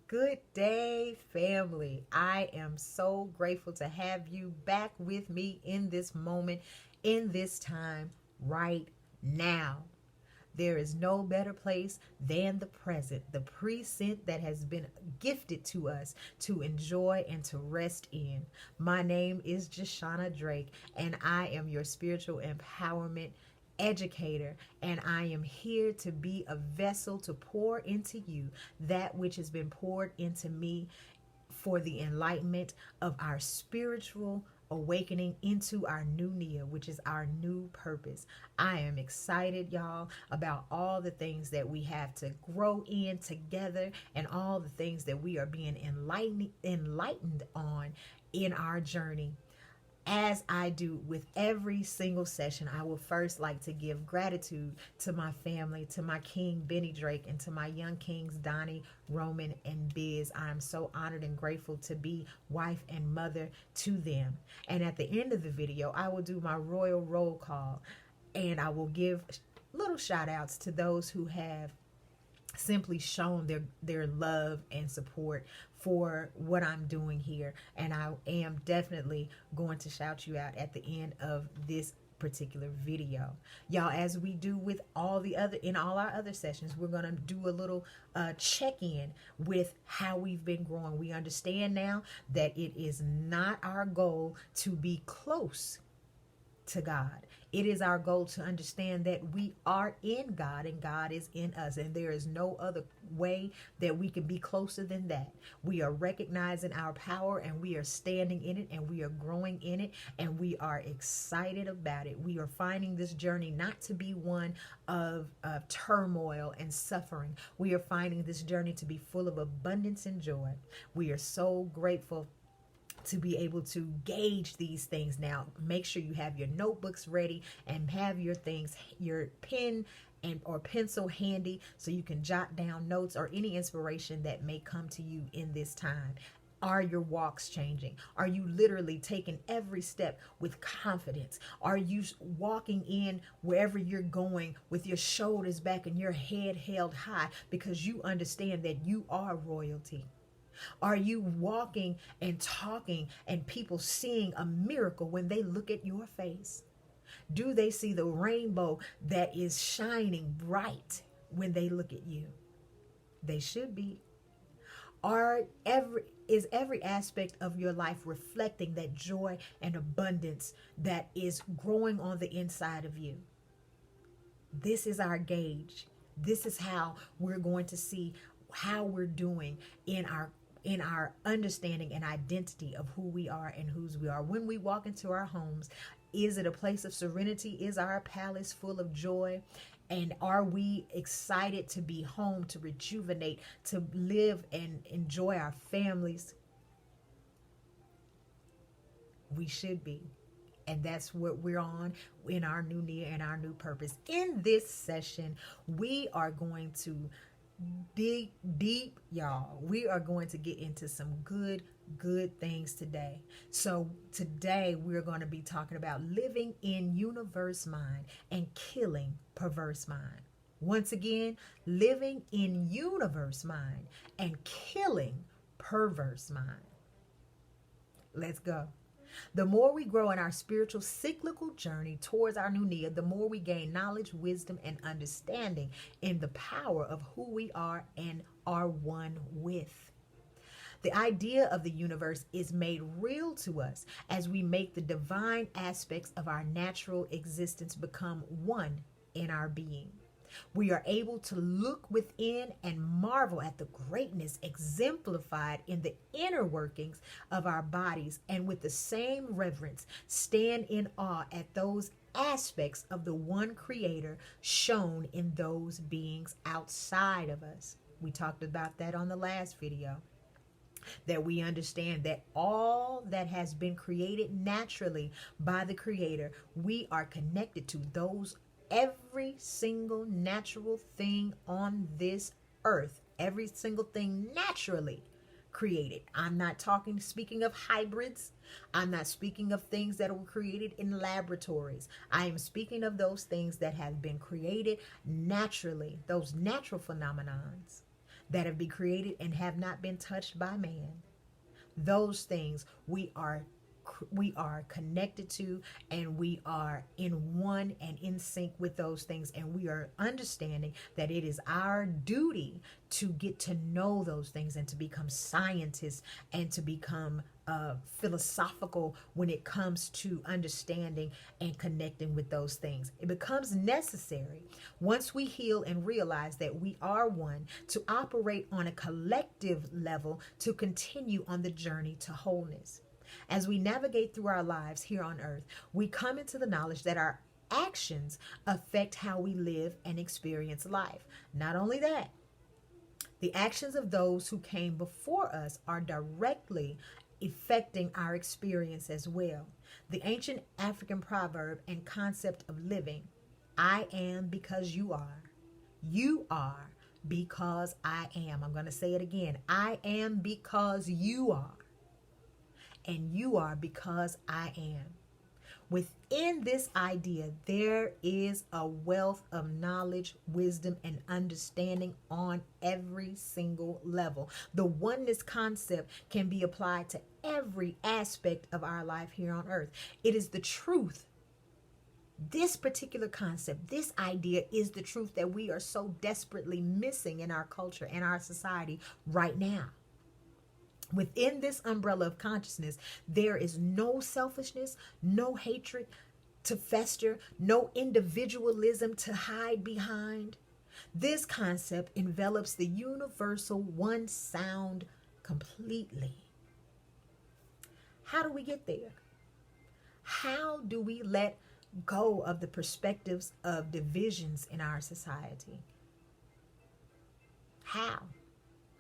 Good day, family. I am so grateful to have you back with me in this moment, in this time, right now. There is no better place than the present, the present that has been gifted to us to enjoy and to rest in. My name is Jashana Drake, and I am your spiritual empowerment educator, and I am here to be a vessel to pour into you that which has been poured into me for the enlightenment of our spiritual awakening into our new Nia, which is our new purpose. I am excited, y'all, about all the things that we have to grow in together and all the things that we are being enlightened on in our journey. As I do with every single session, I will first like to give gratitude to my family, to my king, Benny Drake, and to my young kings, Donnie, Roman, and Biz. I am so honored and grateful to be wife and mother to them. And at the end of the video, I will do my royal roll call, and I will give little shout outs to those who have simply shown their love and support for what I'm doing here. And I am definitely going to shout you out at the end of this particular video. Y'all, as we do with all our other sessions, we're going to do a little check-in with how we've been growing. We understand now that it is not our goal to be close to God. It is our goal to understand that we are in God and God is in us, and there is no other way that we can be closer than that. We are recognizing our power, and we are standing in it, and we are growing in it, and we are excited about it. We are finding this journey not to be one of turmoil and suffering. We are finding this journey to be full of abundance and joy. We are so grateful to be able to gauge these things. Now, make sure you have your notebooks ready and have your pen or pencil handy so you can jot down notes or any inspiration that may come to you in this time. Are your walks changing? Are you literally taking every step with confidence? Are you walking in wherever you're going with your shoulders back and your head held high because you understand that you are royalty? Are you walking and talking and people seeing a miracle when they look at your face? Do they see the rainbow that is shining bright when they look at you? They should be. Is every aspect of your life reflecting that joy and abundance that is growing on the inside of you? This is our gauge. This is how we're going to see how we're doing in our understanding and identity of who we are and whose we are. When we walk into our homes, is it a place of serenity? Is our palace full of joy? And are we excited to be home, to rejuvenate, to live and enjoy our families? We should be. And that's what we're on in our new Nia and our new purpose. In this session, we are going to dig deep, y'all. We are going to get into some good things today. So today we're going to be talking about living in universe mind and killing perverse mind. Once again, living in universe mind and killing perverse mind. Let's go. The more we grow in our spiritual cyclical journey towards our new Nia, the more we gain knowledge, wisdom, and understanding in the power of who we are and are one with. The idea of the universe is made real to us as we make the divine aspects of our natural existence become one in our being. We are able to look within and marvel at the greatness exemplified in the inner workings of our bodies, and with the same reverence stand in awe at those aspects of the one creator shown in those beings outside of us. We talked about that on the last video. That we understand that all that has been created naturally by the creator, we are connected to those. Every single natural thing on this earth, every single thing naturally created. I'm not speaking of hybrids. I'm not speaking of things that were created in laboratories. I am speaking of those things that have been created naturally, those natural phenomenons that have been created and have not been touched by man. Those things we are connected to, and we are in one and in sync with those things, and we are understanding that it is our duty to get to know those things and to become scientists and to become philosophical when it comes to understanding and connecting with those things. It becomes necessary once we heal and realize that we are one to operate on a collective level to continue on the journey to wholeness. As we navigate through our lives here on earth, we come into the knowledge that our actions affect how we live and experience life. Not only that, the actions of those who came before us are directly affecting our experience as well. The ancient African proverb and concept of living, I am because you are. You are because I am. I'm going to say it again. I am because you are. And you are because I am. Within this idea, there is a wealth of knowledge, wisdom, and understanding on every single level. The oneness concept can be applied to every aspect of our life here on earth. It is the truth. This particular concept, this idea is the truth that we are so desperately missing in our culture and our society right now. Within this umbrella of consciousness, there is no selfishness, no hatred to fester, no individualism to hide behind. This concept envelops the universal one sound completely. How do we get there? How do we let go of the perspectives of divisions in our society? How?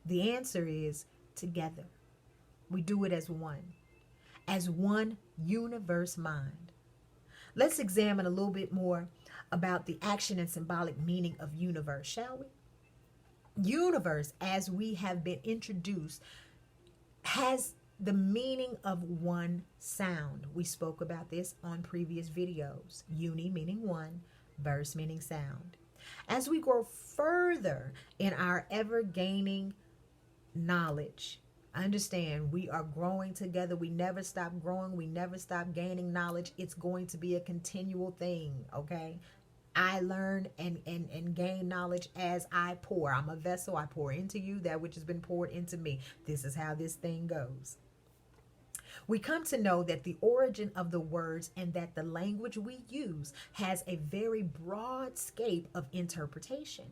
The answer is together. We do it as one universe mind. Let's examine a little bit more about the action and symbolic meaning of universe, shall we? Universe, as we have been introduced, has the meaning of one sound. We spoke about this on previous videos. Uni meaning one, verse meaning sound. As we grow further in our ever gaining knowledge, understand we are growing together. We never stop growing. We never stop gaining knowledge. It's going to be a continual thing, okay? I learn and gain knowledge as I pour. I'm a vessel. I pour into you that which has been poured into me. This is how this thing goes. We come to know that the origin of the words and that the language we use has a very broad scape of interpretation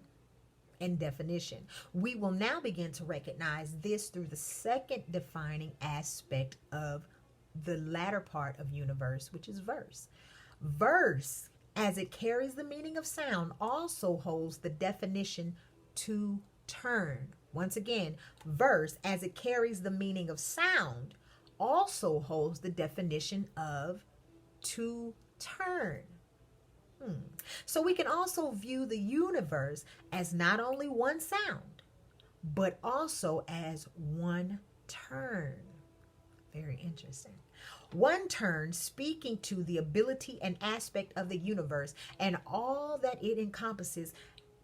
and definition. We will now begin to recognize this through the second defining aspect of the latter part of universe, which is verse. Verse, as it carries the meaning of sound, also holds the definition to turn. Once again, verse, as it carries the meaning of sound, also holds the definition of to turn. So we can also view the universe as not only one sound, but also as one turn. Very interesting. One turn speaking to the ability and aspect of the universe and all that it encompasses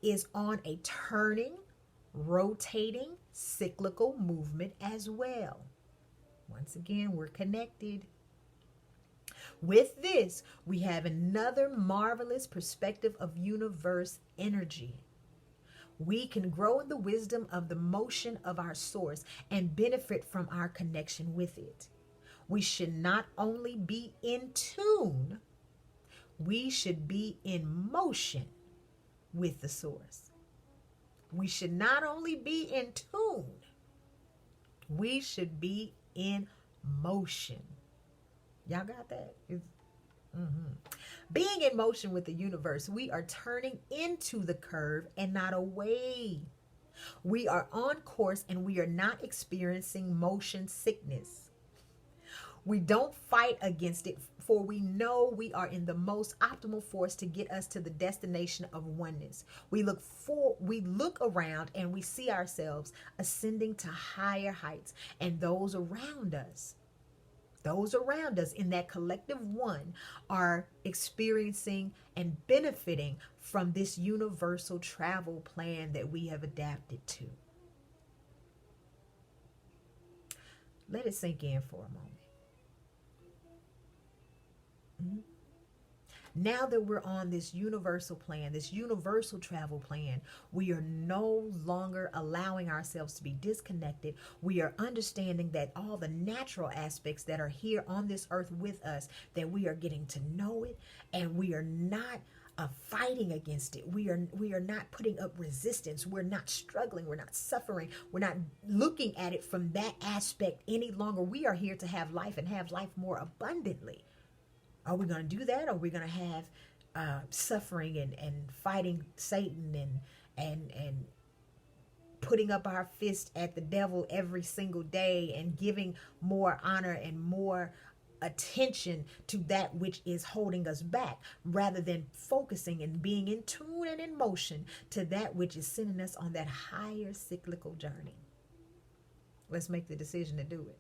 is on a turning, rotating, cyclical movement as well. Once again, we're connected. With this, we have another marvelous perspective of universe energy. We can grow in the wisdom of the motion of our source and benefit from our connection with it. We should not only be in tune, we should be in motion with the source. We should not only be in tune, we should be in motion. Y'all got that? Being in motion with the universe, we are turning into the curve and not away. We are on course and we are not experiencing motion sickness. We don't fight against it, for we know we are in the most optimal force to get us to the destination of oneness. We look around and we see ourselves ascending to higher heights, and those around us in that collective one are experiencing and benefiting from this universal travel plan that we have adapted to. Let it sink in for a moment. Mhm. Now that we're on this universal plan, this universal travel plan, we are no longer allowing ourselves to be disconnected. We are understanding that all the natural aspects that are here on this earth with us, that we are getting to know it, and we are not fighting against it. We are not putting up resistance. We're not struggling. We're not suffering. We're not looking at it from that aspect any longer. We are here to have life and have life more abundantly. Are we going to do that? Or are we going to have suffering and fighting Satan and putting up our fist at the devil every single day and giving more honor and more attention to that which is holding us back, rather than focusing and being in tune and in motion to that which is sending us on that higher cyclical journey? Let's make the decision to do it.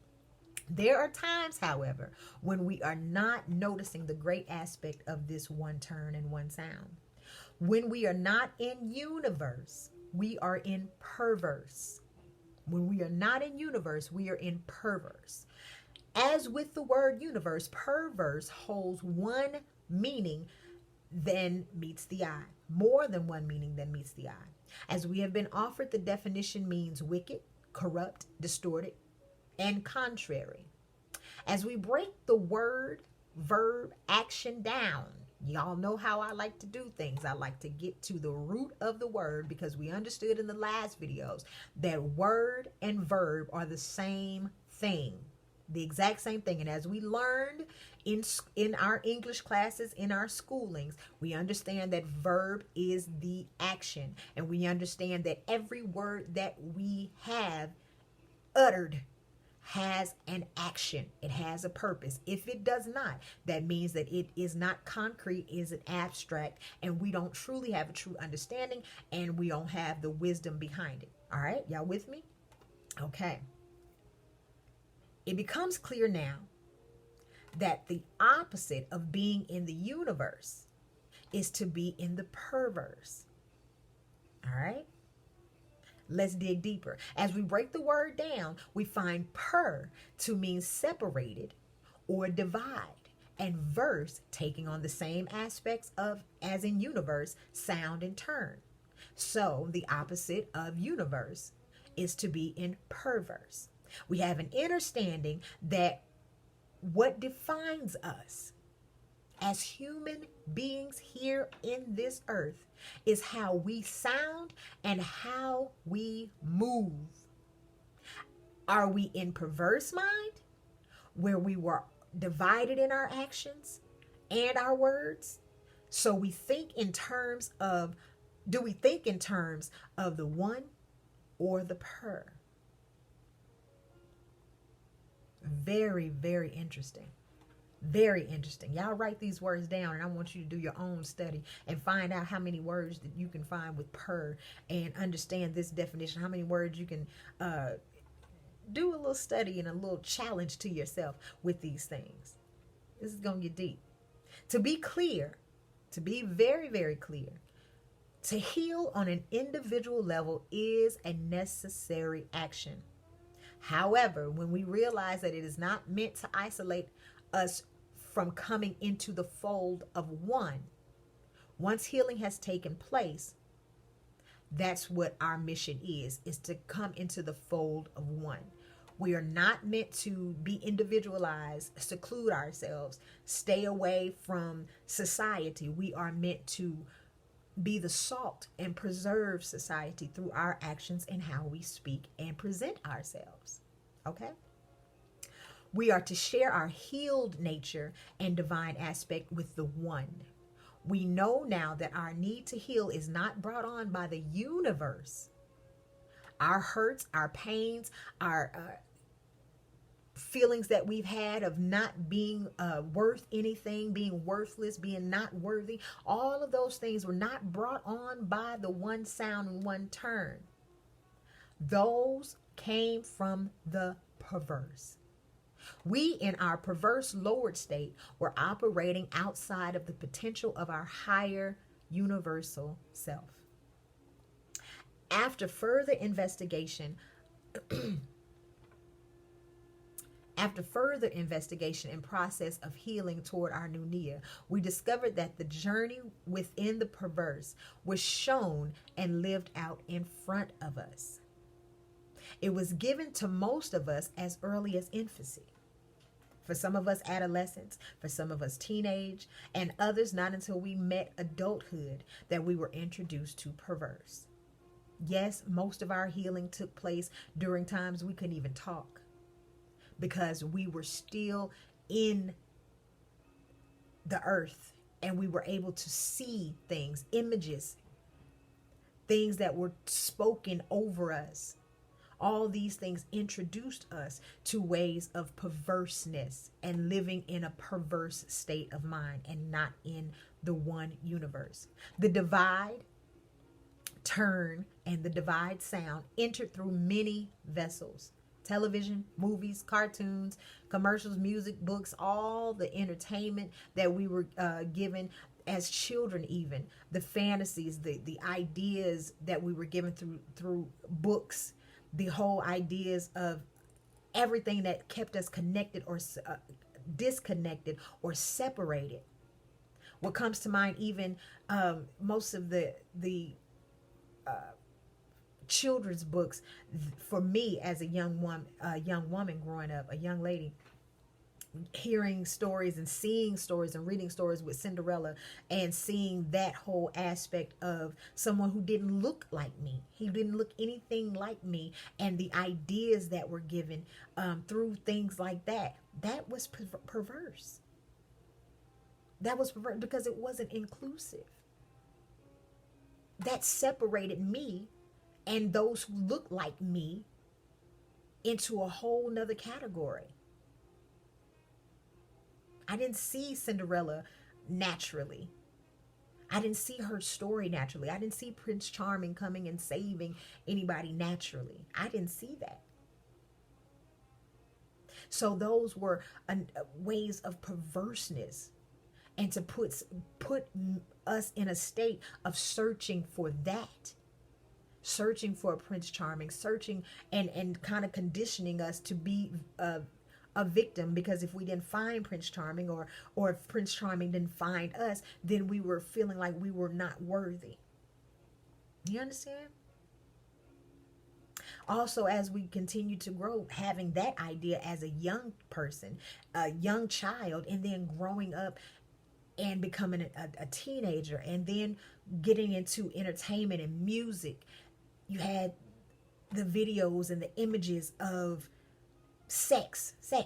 There are times, however, when we are not noticing the great aspect of this one turn and one sound. When we are not in universe, we are in perverse. When we are not in universe, we are in perverse. As with the word universe, perverse holds one meaning than meets the eye. More than one meaning than meets the eye. As we have been offered, the definition means wicked, corrupt, distorted, and contrary. As we break the word, verb, action down, y'all know how I like to do things. I like to get to the root of the word, because we understood in the last videos that word and verb are the same thing, the exact same thing. And as we learned in our English classes, in our schoolings, we understand that verb is the action, and we understand that every word that we have uttered has an action. It has a purpose. If it does not, that means that it is not concrete, is it abstract, and we don't truly have a true understanding, and we don't have the wisdom behind it. All right, y'all with me? Okay. It becomes clear now that the opposite of being in the universe is to be in the perverse. All right? Let's dig deeper. As we break the word down, we find per to mean separated or divide, and verse taking on the same aspects of as in universe, sound and turn. So the opposite of universe is to be in perverse. We have an understanding that what defines us as human beings here in this earth is how we sound and how we move. Are we in perverse mind, where we were divided in our actions and our words? So we think in terms of, do we think in terms of the one or the per? Very, very interesting. Very interesting. Y'all write these words down, and I want you to do your own study and find out how many words that you can find with per and understand this definition. How many words you can do a little study and a little challenge to yourself with these things. This is going to get deep. To be clear, to be very, very clear, to heal on an individual level is a necessary action. However, when we realize that it is not meant to isolate us from coming into the fold of one, once healing has taken place, that's what our mission is to come into the fold of one. We are not meant to be individualized, seclude ourselves, stay away from society. We are meant to be the salt and preserve society through our actions and how we speak and present ourselves. Okay? We are to share our healed nature and divine aspect with the one. We know now that our need to heal is not brought on by the universe. Our hurts, our pains, our feelings that we've had of not being worth anything, being worthless, being not worthy, all of those things were not brought on by the one sound and one turn. Those came from the perverse. We, in our perverse lowered state, were operating outside of the potential of our higher universal self. After further investigation, After further investigation and process of healing toward our new Nia, we discovered that the journey within the perverse was shown and lived out in front of us. It was given to most of us as early as infancy. For some of us, adolescence, for some of us, teenage, and others not until we met adulthood that we were introduced to perverse. Yes, most of our healing took place during times we couldn't even talk because we were still in the earth and we were able to see things, images, things that were spoken over us. All these things introduced us to ways of perverseness and living in a perverse state of mind and not in the one universe. The divide, turn, and the divide sound entered through many vessels. Television, movies, cartoons, commercials, music, books, all the entertainment that we were given as children, even the fantasies, the ideas that we were given through books, the whole ideas of everything that kept us connected or disconnected or separated. What comes to mind, even most of the children's books, for me as a young woman growing up, a young lady, hearing stories and seeing stories and reading stories with Cinderella and seeing that whole aspect of someone who didn't look like me. He didn't look anything like me. And the ideas that were given through things like that, that was perverse. That was perverse because it wasn't inclusive. That separated me and those who look like me into a whole nother category. I didn't see Cinderella naturally. I didn't see her story naturally. I didn't see Prince Charming coming and saving anybody naturally. I didn't see that. So those were ways of perverseness, and to put us in a state of searching for that, searching for a Prince Charming, searching and kind of conditioning us to be a victim, because if we didn't find Prince Charming or if Prince Charming didn't find us, then we were feeling like we were not worthy. You understand? Also, as we continue to grow, having that idea as a young person, a young child, and then growing up and becoming a teenager, and then getting into entertainment and music, you had the videos and the images of sex. You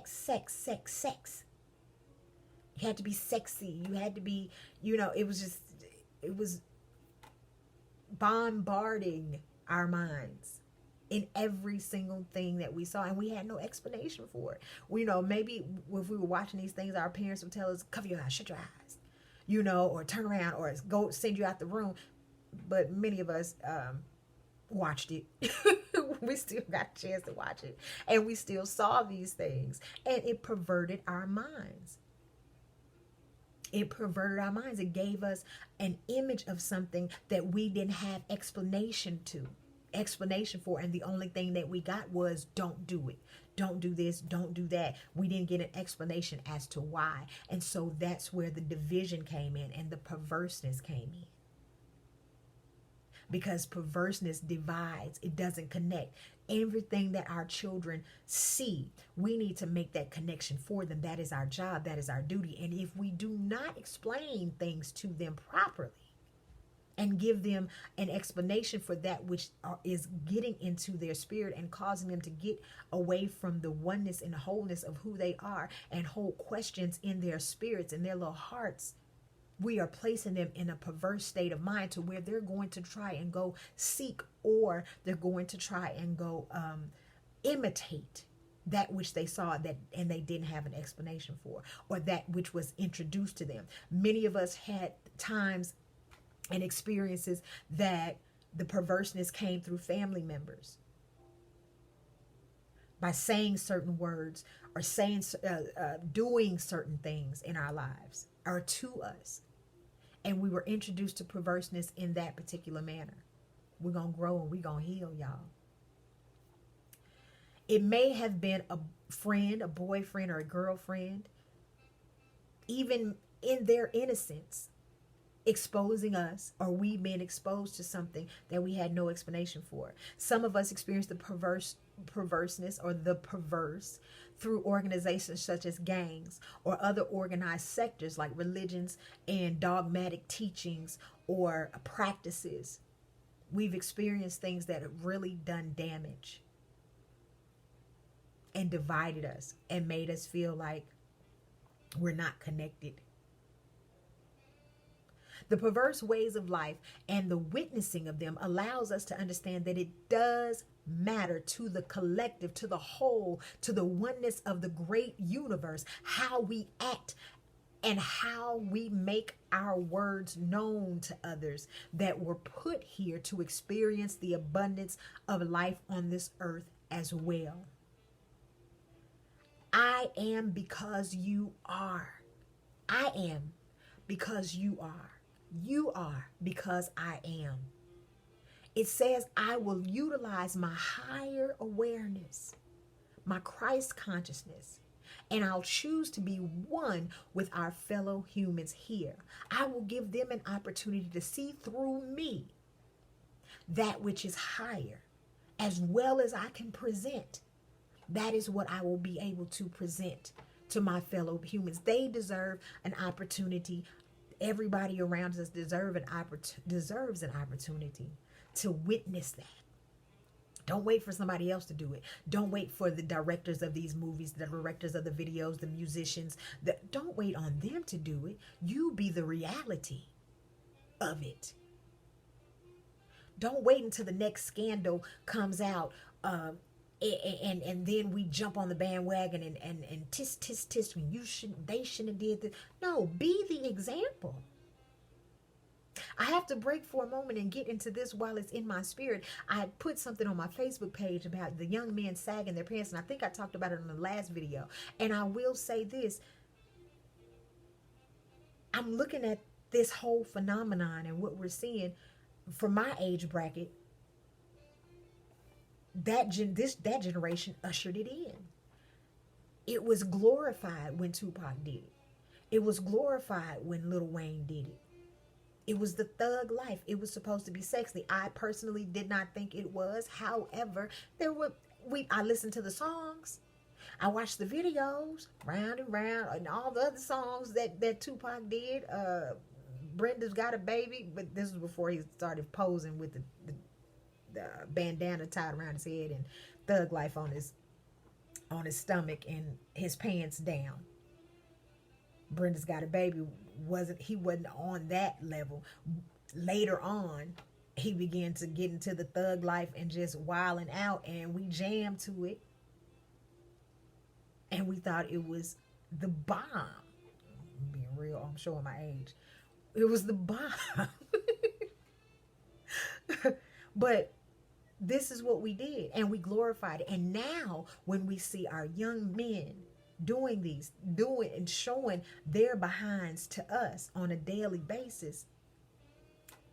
had to be sexy. You had to be, it was bombarding our minds in every single thing that we saw, and we had no explanation for it. Maybe if we were watching these things, our parents would tell us, cover your eyes, shut your eyes, or turn around, or go send you out the room. But many of us watched it. We still got a chance to watch it, and we still saw these things, and it perverted our minds. It perverted our minds. It gave us an image of something that we didn't have explanation for, and the only thing that we got was, don't do it, don't do this, don't do that. We didn't get an explanation as to why. And so that's where the division came in and the perverseness came in. Because perverseness divides, it doesn't connect. Everything that our children see, we need to make that connection for them. That is our job, that is our duty. And if we do not explain things to them properly and give them an explanation for that which is getting into their spirit and causing them to get away from the oneness and wholeness of who they are, and hold questions in their spirits and their little hearts, we are placing them in a perverse state of mind to where they're going to try and go seek, or they're going to try and go imitate that which they saw that and they didn't have an explanation for, or that which was introduced to them. Many of us had times and experiences that the perverseness came through family members by saying certain words or doing certain things in our lives or to us. And we were introduced to perverseness in that particular manner. We're going to grow and we're going to heal, y'all. It may have been a friend, a boyfriend, or a girlfriend, even in their innocence, exposing us, or we being exposed to something that we had no explanation for. Some of us experience the perverseness or the perverse through organizations such as gangs or other organized sectors like religions and dogmatic teachings or practices. We've experienced things that have really done damage and divided us and made us feel like we're not connected. The perverse ways of life and the witnessing of them allows us to understand that it does matter to the collective, to the whole, to the oneness of the great universe, how we act and how we make our words known to others that were put here to experience the abundance of life on this earth as well. I am because you are. I am because you are. You are because I am. It says I will utilize my higher awareness, my Christ consciousness, and I'll choose to be one with our fellow humans here. I will give them an opportunity to see through me that which is higher, as well as I can present. That is what I will be able to present to my fellow humans. They deserve an opportunity. Everybody around us deserves an opportunity to witness that. Don't wait for somebody else to do it. Don't wait for the directors of these movies, the directors of the videos, the musicians. Don't wait on them to do it. You be the reality of it. Don't wait until the next scandal comes out and then we jump on the bandwagon and tisk when they shouldn't have did this. No, be the example. I have to break for a moment and get into this while it's in my spirit. I put something on my Facebook page about the young men sagging their pants, and I think I talked about it in the last video. And I will say this. I'm looking at this whole phenomenon and what we're seeing for my age bracket. That generation ushered it in. It was glorified when Tupac did it. It was glorified when Lil Wayne did it. It was the thug life. It was supposed to be sexy. I personally did not think it was. However, I listened to the songs. I watched the videos, Round and Round, and all the other songs that Tupac did. Brenda's Got a Baby, but this was before he started posing with the bandana tied around his head and thug life on his stomach and his pants down. Brenda's Got a Baby wasn't on that level. Later on, he began to get into the thug life and just wilding out, and we jammed to it, and we thought it was the bomb. I'm being real, I'm showing my age. It was the bomb. But this is what we did, and we glorified it. And now when we see our young men doing and showing their behinds to us on a daily basis,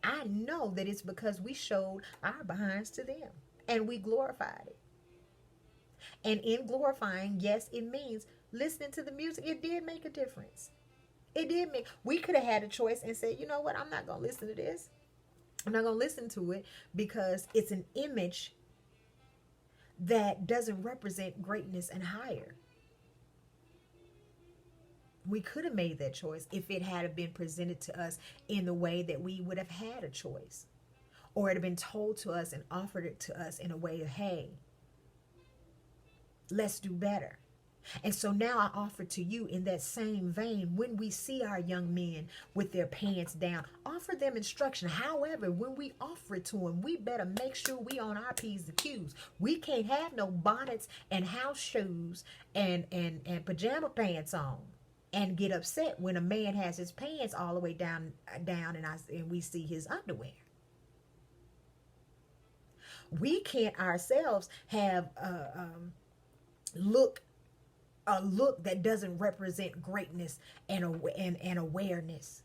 I know that it's because we showed our behinds to them and we glorified it. And in glorifying, yes, it means listening to the music. It did make a difference. It did make, we could have had a choice and said, you know what, I'm not going to listen to this. I'm not going to listen to it because it's an image that doesn't represent greatness and higher. We could have made that choice if it had been presented to us in the way that we would have had a choice, or it had been told to us and offered it to us in a way of, hey, let's do better. And so now I offer to you in that same vein, when we see our young men with their pants down, offer them instruction. However, when we offer it to them, we better make sure we on our P's and Q's. We can't have no bonnets and house shoes and pajama pants on and get upset when a man has his pants all the way down and we see his underwear. We can't ourselves have a look that doesn't represent greatness and awareness.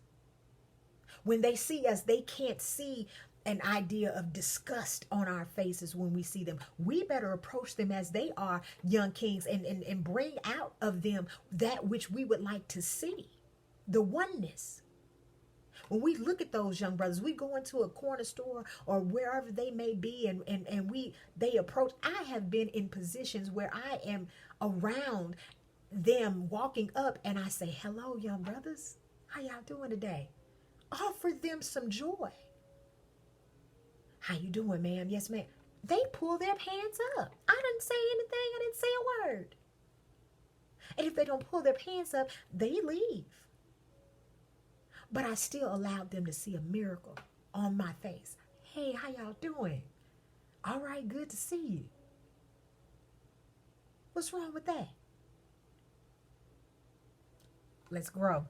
When they see us, they can't see an idea of disgust on our faces when we see them. We better approach them as they are, young kings, and bring out of them that which we would like to see, the oneness. When we look at those young brothers, we go into a corner store or wherever they may be, and they approach. I have been in positions where I am around them walking up, and I say, hello, young brothers. How y'all doing today? Offer them some joy. How you doing, ma'am? Yes, ma'am. They pull their pants up. I didn't say anything. I didn't say a word. And if they don't pull their pants up, they leave. But I still allowed them to see a miracle on my face. Hey, how y'all doing? All right, good to see you. What's wrong with that? Let's grow.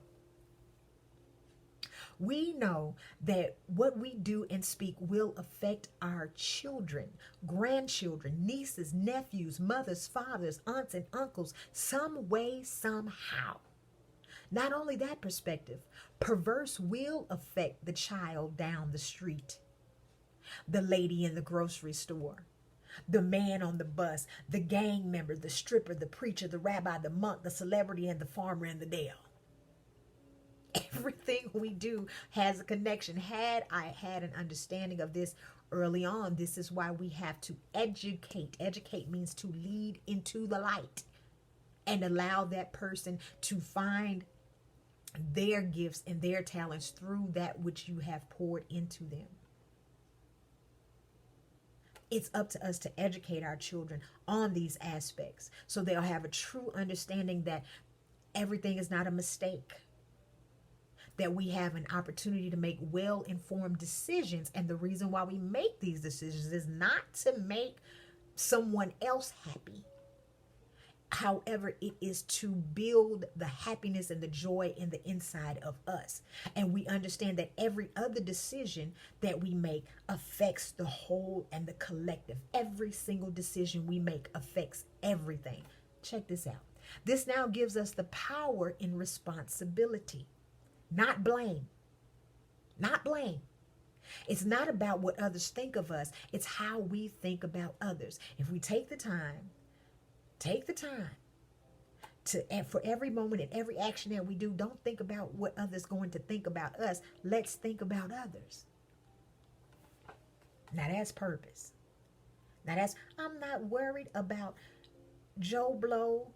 We know that what we do and speak will affect our children, grandchildren, nieces, nephews, mothers, fathers, aunts, and uncles, some way, somehow. Not only that perspective, perverse will affect the child down the street, the lady in the grocery store, the man on the bus, the gang member, the stripper, the preacher, the rabbi, the monk, the celebrity, and the farmer in the dale. Everything we do has a connection. Had I had an understanding of this early on, this is why we have to educate. Educate means to lead into the light and allow that person to find their gifts and their talents through that which you have poured into them. It's up to us to educate our children on these aspects so they'll have a true understanding that everything is not a mistake, that we have an opportunity to make well-informed decisions. And the reason why we make these decisions is not to make someone else happy. However, it is to build the happiness and the joy in the inside of us. And we understand that every other decision that we make affects the whole and the collective. Every single decision we make affects everything. Check this out. This now gives us the power in responsibility. Not blame. Not blame. It's not about what others think of us. It's how we think about others. If we take the time to, and for every moment and every action that we do, don't think about what others are going to think about us. Let's think about others. Now that's purpose. Now that's, I'm not worried about Joe Blow,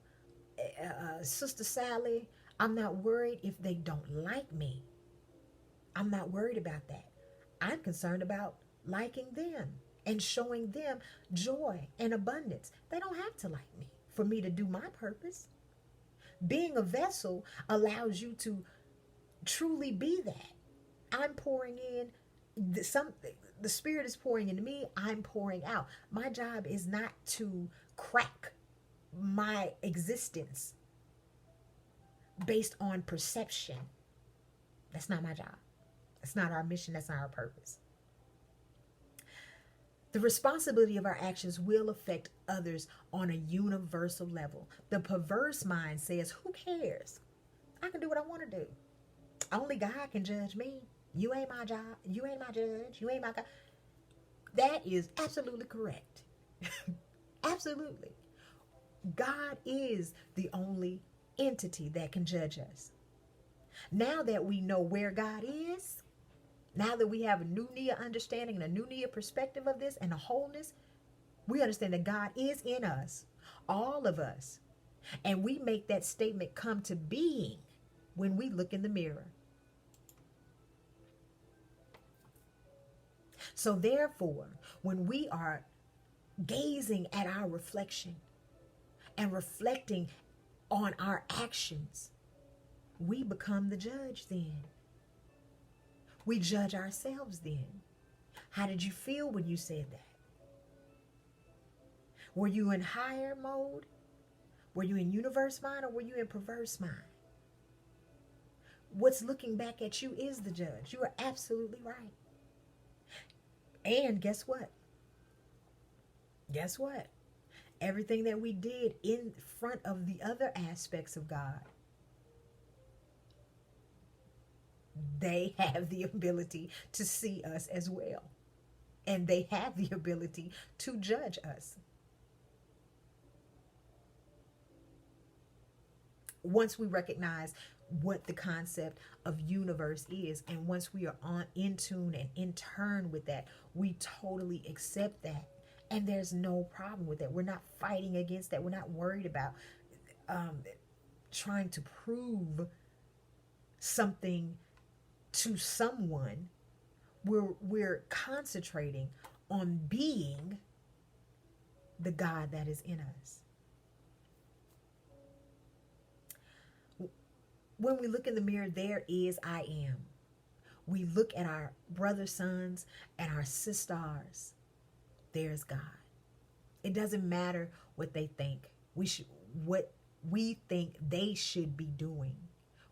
Sister Sally. I'm not worried if they don't like me. I'm not worried about that. I'm concerned about liking them and showing them joy and abundance. They don't have to like me for me to do my purpose. Being a vessel allows you to truly be that. I'm pouring in the Spirit is pouring into me. I'm pouring out. My job is not to crack my existence based on perception. That's not my job. That's not our mission. That's not our purpose. The responsibility of our actions will affect others on a universal level. The perverse mind says, who cares? I can do what I want to do. Only God can judge me. You ain't my job. You ain't my judge. You ain't my God. That is absolutely correct. Absolutely. God is the only entity that can judge us. Now that we know where God is, now that we have a new Nia understanding and a new Nia perspective of this and a wholeness, we understand that God is in us, all of us. And we make that statement come to being when we look in the mirror. So therefore, when we are gazing at our reflection and reflecting on our actions, we become the judge then. We judge ourselves then. How did you feel when you said that? Were you in higher mode? Were you in universe mind, or were you in perverse mind? What's looking back at you is the judge. You are absolutely right. And guess what? Guess what? Everything that we did in front of the other aspects of God, they have the ability to see us as well. and they have the ability to judge us. Once we recognize what the concept of universe is, and once we are on in tune and in turn with that, we totally accept that, and there's no problem with that. We're not fighting against that. We're not worried about um, trying to prove something to someone. We're concentrating on being the God that is in us. When we look in the mirror, there is I am. We look at our brother sons and our sisters. There's God. It doesn't matter what they think. What we think they should be doing.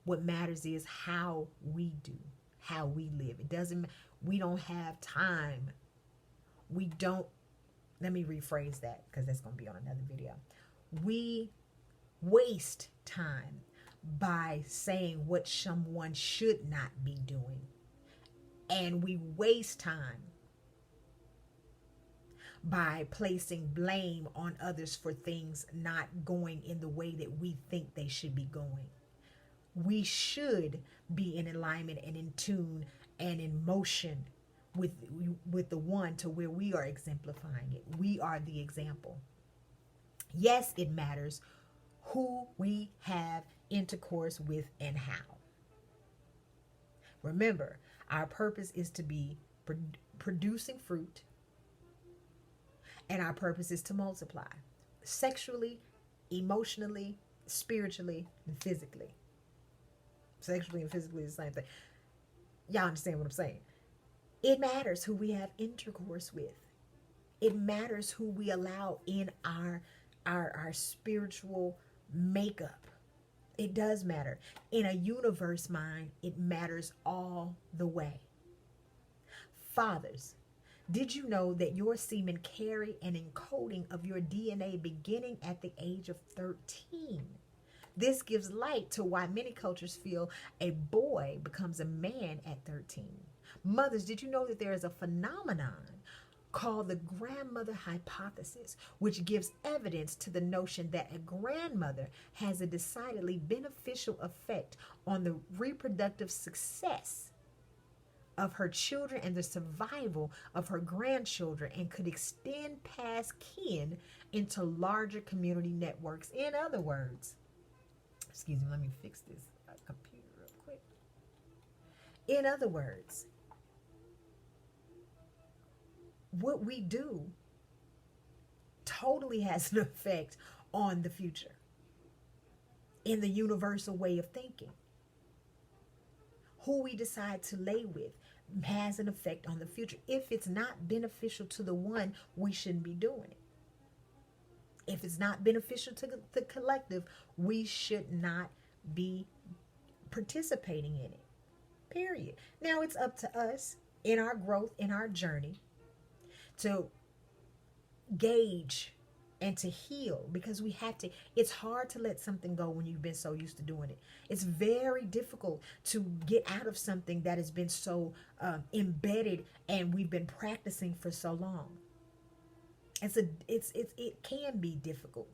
What matters is how we do, how we live. It doesn't. We don't have time. We don't. Let me rephrase that, because that's going to be on another video. We waste time by saying what someone should not be doing. And we waste time by placing blame on others for things not going in the way that we think they should be going. We should be in alignment and in tune and in motion with the one to where we are exemplifying it. We are the example. Yes, it matters who we have intercourse with and how. Remember, our purpose is to be producing fruit, and our purpose is to multiply sexually, emotionally, spiritually, and physically. Sexually and physically is the same thing. Y'all understand what I'm saying? It matters who we have intercourse with. It matters who we allow in our spiritual makeup. It does matter. In a universe mind, it matters all the way. Fathers, did you know that your semen carry an encoding of your DNA beginning at the age of 13? This gives light to why many cultures feel a boy becomes a man at 13. Mothers, did you know that there is a phenomenon called the grandmother hypothesis, which gives evidence to the notion that a grandmother has a decidedly beneficial effect on the reproductive success of her children and the survival of her grandchildren, and could extend past kin into larger community networks? In other words, excuse me, let me fix this computer real quick. In other words, what we do totally has an effect on the future in the universal way of thinking. Who we decide to lay with has an effect on the future. If it's not beneficial to the one, we shouldn't be doing it. If it's not beneficial to the collective, we should not be participating in it. Period. Now it's up to us in our growth, in our journey, to gauge and to heal, because we have to. It's hard to let something go when you've been so used to doing it. It's very difficult to get out of something that has been so embedded and we've been practicing for so long. It can be difficult.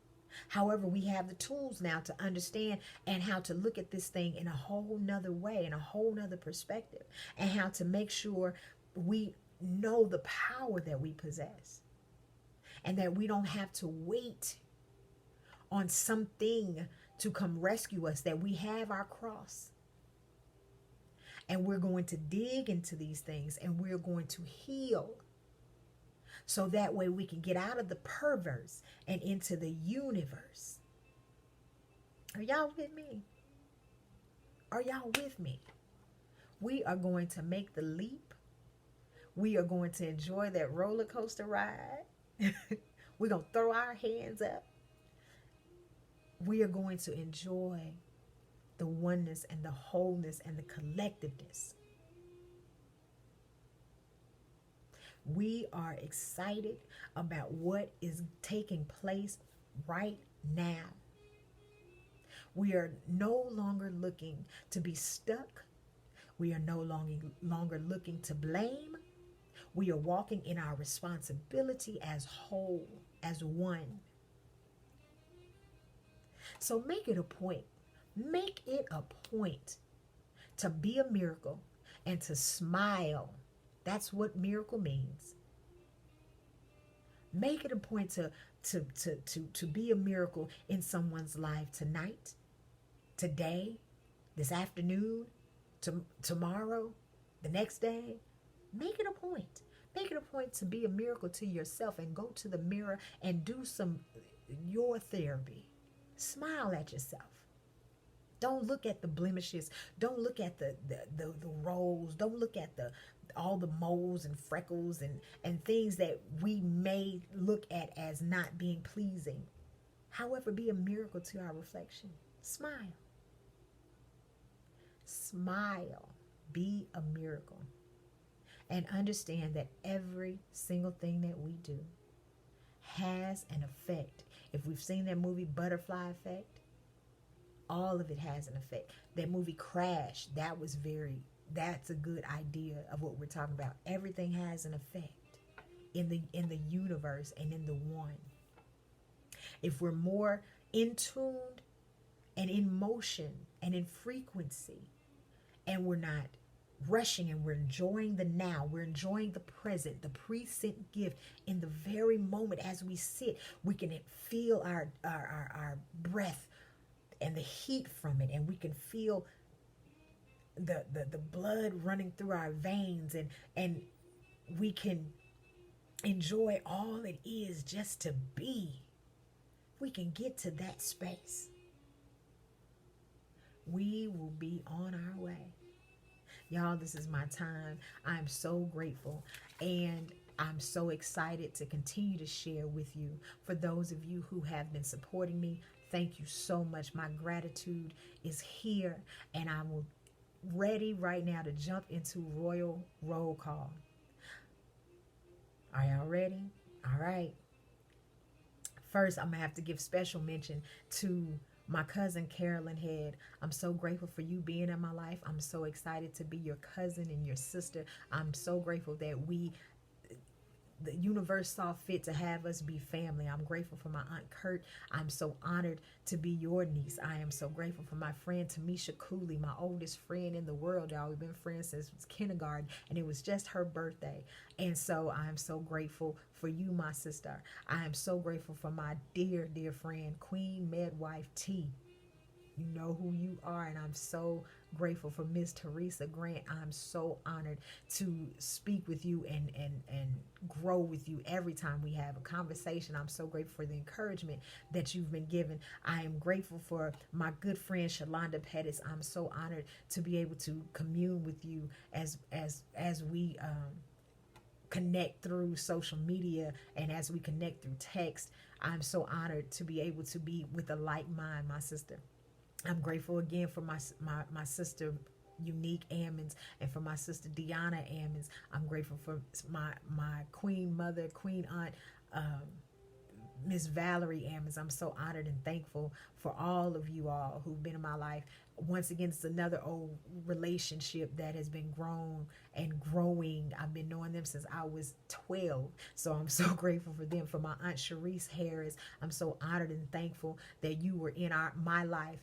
However, we have the tools now to understand and how to look at this thing in a whole nother way, in a whole nother perspective, and how to make sure we know the power that we possess, and that we don't have to wait on something to come rescue us, that we have our cross. And we're going to dig into these things, and we're going to heal, so that way we can get out of the perverse and into the universe. Are y'all with me? Are y'all with me? We are going to make the leap. We are going to enjoy that roller coaster ride. We're going to throw our hands up. We are going to enjoy the oneness and the wholeness and the collectiveness. We are excited about what is taking place right now. We are no longer looking to be stuck. We are no longer looking to blame. We are walking in our responsibility as whole, as one. So make it a point. Make it a point to be a miracle and to smile. That's what miracle means. Make it a point to be a miracle in someone's life tonight, today, this afternoon, tomorrow, the next day. Make it a point. Make it a point to be a miracle to yourself and go to the mirror and do some your therapy. Smile at yourself. Don't look at the blemishes. Don't look at the rolls. Don't look at all the moles and freckles and things that we may look at as not being pleasing. However, be a miracle to our reflection. Smile. Smile. Be a miracle. And understand that every single thing that we do has an effect. If we've seen that movie Butterfly Effect, all of it has an effect. That movie Crash, that's a good idea of what we're talking about. Everything has an effect in the universe and in the one. If we're more in tuned and in motion and in frequency, and we're not rushing and we're enjoying the now, we're enjoying the present, the pre-sent gift in the very moment as we sit, we can feel our breath and the heat from it, and we can feel the blood running through our veins, and we can enjoy all it is just to be. We can get to that space. We will be on our way. Y'all, this is my time. I'm so grateful, and I'm so excited to continue to share with you. For those of you who have been supporting me, thank you so much. My gratitude is here, and I'm ready right now to jump into Royal Roll Call. Are y'all ready? All right. First, I'm going to have to give special mention to my cousin Carolyn Head. I'm so grateful for you being in my life. I'm so excited to be your cousin and your sister. I'm so grateful that the universe saw fit to have us be family. I'm grateful for my Aunt Kurt. I'm so honored to be your niece. I am so grateful for my friend Tamisha Cooley, my oldest friend in the world, y'all. We've been friends since kindergarten, and it was just her birthday. And so I'm so grateful for you, my sister. I am so grateful for my dear, dear friend, Queen Medwife T. You know who you are, and I'm so grateful for Miss Teresa Grant. I'm so honored to speak with you and grow with you every time we have a conversation. I'm so grateful for the encouragement that you've been given. I am grateful for my good friend Shalonda Pettis. I'm so honored to be able to commune with you as we connect through social media and as we connect through text. I'm so honored to be able to be with a like mind, my sister. I'm grateful again for my sister Unique Ammons and for my sister Deanna Ammons. I'm grateful for my queen mother, queen aunt, Miss Valerie Ammons. I'm so honored and thankful for all of you all who've been in my life. Once again, it's another old relationship that has been grown and growing. I've been knowing them since I was 12. So I'm so grateful for them. For my Aunt Sharice Harris, I'm so honored and thankful that you were in my life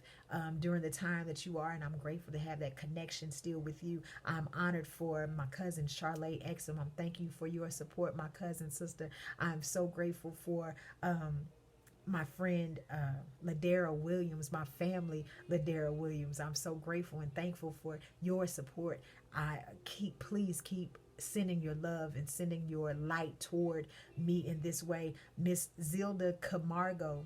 during the time that you are, and I'm grateful to have that connection still with you. I'm honored for my cousin Charlotte Exum. I'm thanking you for your support, my cousin sister. I'm so grateful for my friend Ladera Williams, my family Ladera Williams. I'm so grateful and thankful for your support. Please keep sending your love and sending your light toward me in this way. Miss Zilda Camargo,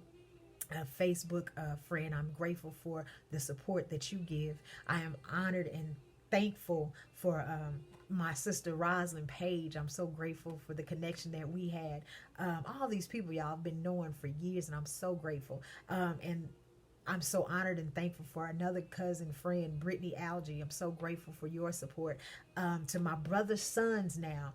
a Facebook friend, I'm grateful for the support that you give. I am honored and thankful for my sister Rosalind Page. I'm so grateful for the connection that we had. All these people y'all have been knowing for years, and I'm so grateful. And I'm so honored and thankful for another cousin friend, Brittany Algie. I'm so grateful for your support. To my brother's sons now,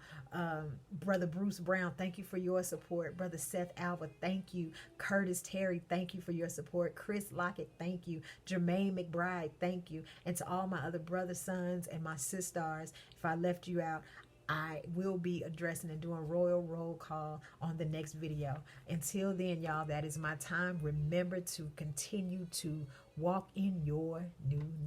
Brother Bruce Brown, thank you for your support. Brother Seth Alva, thank you. Curtis Terry, thank you for your support. Chris Lockett, thank you. Jermaine McBride, thank you. And to all my other brother sons and my sisters, if I left you out, I will be addressing and doing royal roll call on the next video. Until then, y'all, that is my time. Remember to continue to walk in your newness.